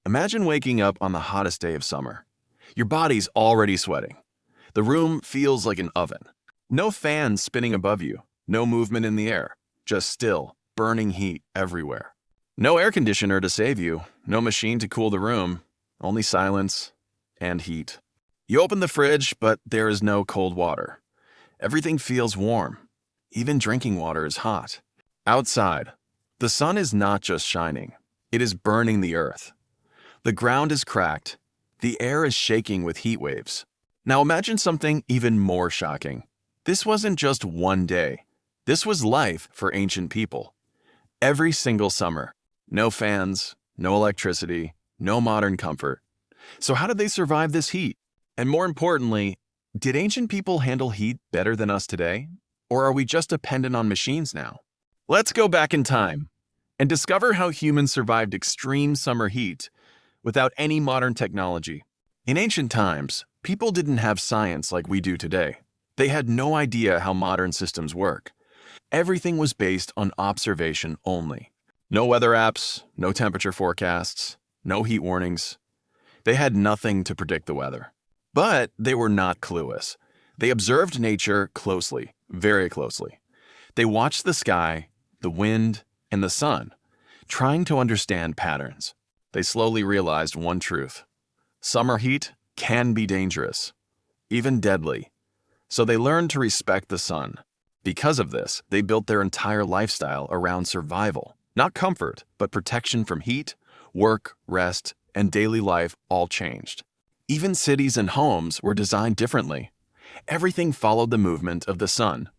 Imagine waking up on the hottest day of summer. Your body's already sweating. The room feels like an oven. No fans spinning above you, no movement in the air, just still, burning heat everywhere. No air conditioner to save you, no machine to cool the room, only silence and heat. You open the fridge, but there is no cold water. Everything feels warm. Even drinking water is hot. Outside, the sun is not just shining, it is burning the earth. The ground is cracked. The air is shaking with heat waves. Now imagine something even more shocking. This wasn't just one day. This was life for ancient people. Every single summer. No fans, no electricity, no modern comfort. So how did they survive this heat? And more importantly, did ancient people handle heat better than us today? Or are we just dependent on machines now? Let's go back in time and discover how humans survived extreme summer heat without any modern technology. In ancient times, people didn't have science like we do today. They had no idea how modern systems work. Everything was based on observation only. No weather apps, no temperature forecasts, no heat warnings. They had nothing to predict the weather. But they were not clueless. They observed nature closely, very closely. They watched the sky, the wind, and the sun, trying to understand patterns. They slowly realized one truth. Summer heat can be dangerous, even deadly. So they learned to respect the sun. Because of this, they built their entire lifestyle around survival. Not comfort, but protection from heat, work, rest, and daily life all changed. Even cities and homes were designed differently. Everything followed the movement of the sun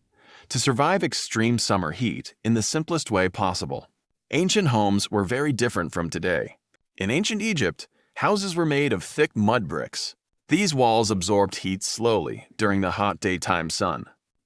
to survive extreme summer heat in the simplest way possible. Ancient homes were very different from today. In ancient Egypt, houses were made of thick mud bricks. These walls absorbed heat slowly during the hot daytime sun,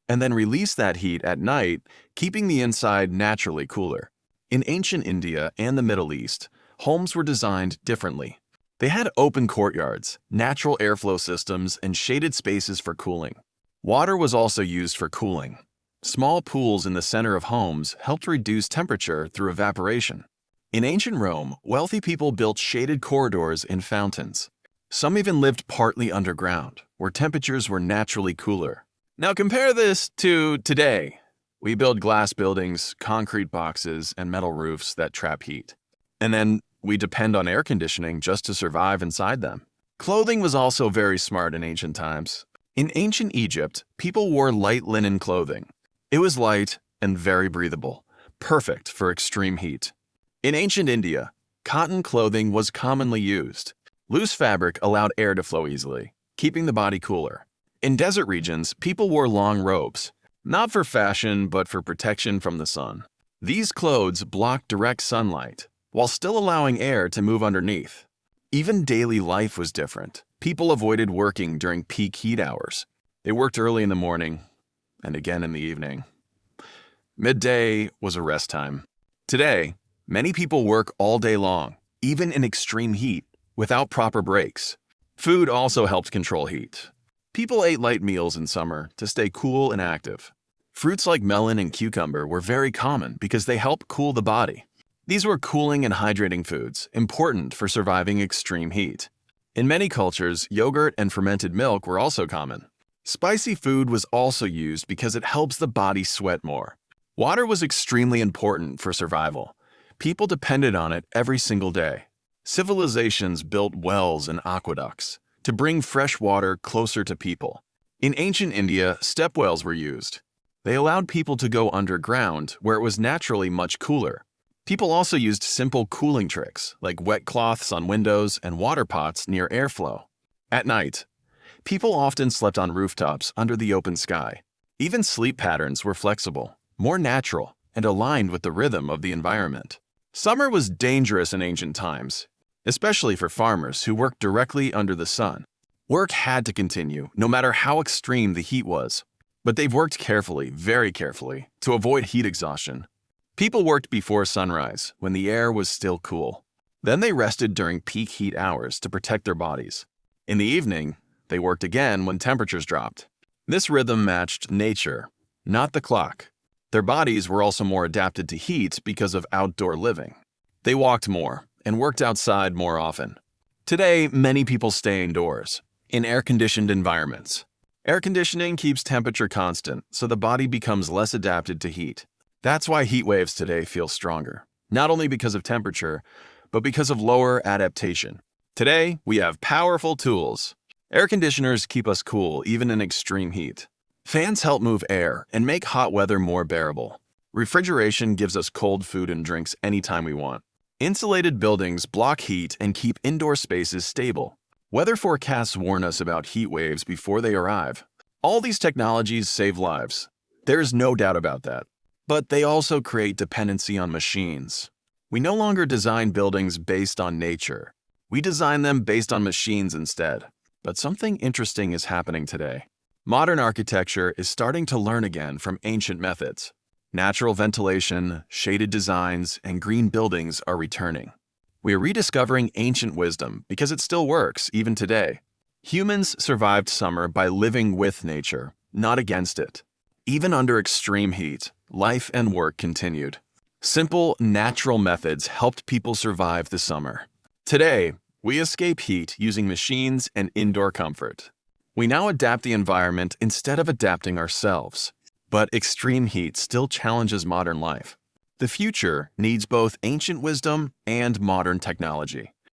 and then released that heat at night, keeping the inside naturally cooler. In ancient India and the Middle East, homes were designed differently. They had open courtyards, natural airflow systems, and shaded spaces for cooling. Water was also used for cooling. Small pools in the center of homes helped reduce temperature through evaporation. In ancient Rome, wealthy people built shaded corridors and fountains. Some even lived partly underground, where temperatures were naturally cooler. Now compare this to today. We build glass buildings, concrete boxes, and metal roofs that trap heat. And then we depend on air conditioning just to survive inside them. Clothing was also very smart in ancient times. In ancient Egypt, people wore light linen clothing. It was light and very breathable, perfect for extreme heat. In ancient India, cotton clothing was commonly used. Loose fabric allowed air to flow easily, keeping the body cooler. In desert regions, people wore long robes, not for fashion but for protection from the sun. These clothes blocked direct sunlight, while still allowing air to move underneath. Even daily life was different. People avoided working during peak heat hours. They worked early in the morning and again in the evening. Midday was a rest time. Today, many people work all day long, even in extreme heat, without proper breaks. Food also helped control heat. People ate light meals in summer to stay cool and active. Fruits like melon and cucumber were very common because they help cool the body. These were cooling and hydrating foods, important for surviving extreme heat. In many cultures, yogurt and fermented milk were also common. Spicy food was also used because it helps the body sweat more. Water was extremely important for survival. People depended on it every single day. Civilizations built wells and aqueducts to bring fresh water closer to people. In ancient India, step wells were used. They allowed people to go underground where it was naturally much cooler. People also used simple cooling tricks like wet cloths on windows and water pots near airflow. At night, people often slept on rooftops under the open sky. Even sleep patterns were flexible, more natural, and aligned with the rhythm of the environment. Summer was dangerous in ancient times, especially for farmers who worked directly under the sun. Work had to continue, no matter how extreme the heat was. But they've worked carefully, very carefully, to avoid heat exhaustion. People worked before sunrise, when the air was still cool. Then they rested during peak heat hours to protect their bodies. In the evening, they worked again when temperatures dropped. This rhythm matched nature, not the clock. Their bodies were also more adapted to heat because of outdoor living. They walked more, and worked outside more often. Today, many people stay indoors, in air-conditioned environments. Air conditioning keeps temperature constant, so the body becomes less adapted to heat. That's why heat waves today feel stronger, not only because of temperature, but because of lower adaptation. Today, we have powerful tools. Air conditioners keep us cool even in extreme heat. Fans help move air and make hot weather more bearable. Refrigeration gives us cold food and drinks anytime we want. Insulated buildings block heat and keep indoor spaces stable. Weather forecasts warn us about heat waves before they arrive. All these technologies save lives. There is no doubt about that. But they also create dependency on machines. We no longer design buildings based on nature. We design them based on machines instead. But something interesting is happening today. Modern architecture is starting to learn again from ancient methods. Natural ventilation, shaded designs, and green buildings are returning. We are rediscovering ancient wisdom because it still works even today. Humans survived summer by living with nature, not against it. Even under extreme heat, life and work continued. Simple, natural methods helped people survive the summer. Today, we escape heat using machines and indoor comfort. We now adapt the environment instead of adapting ourselves. But extreme heat still challenges modern life. The future needs both ancient wisdom and modern technology.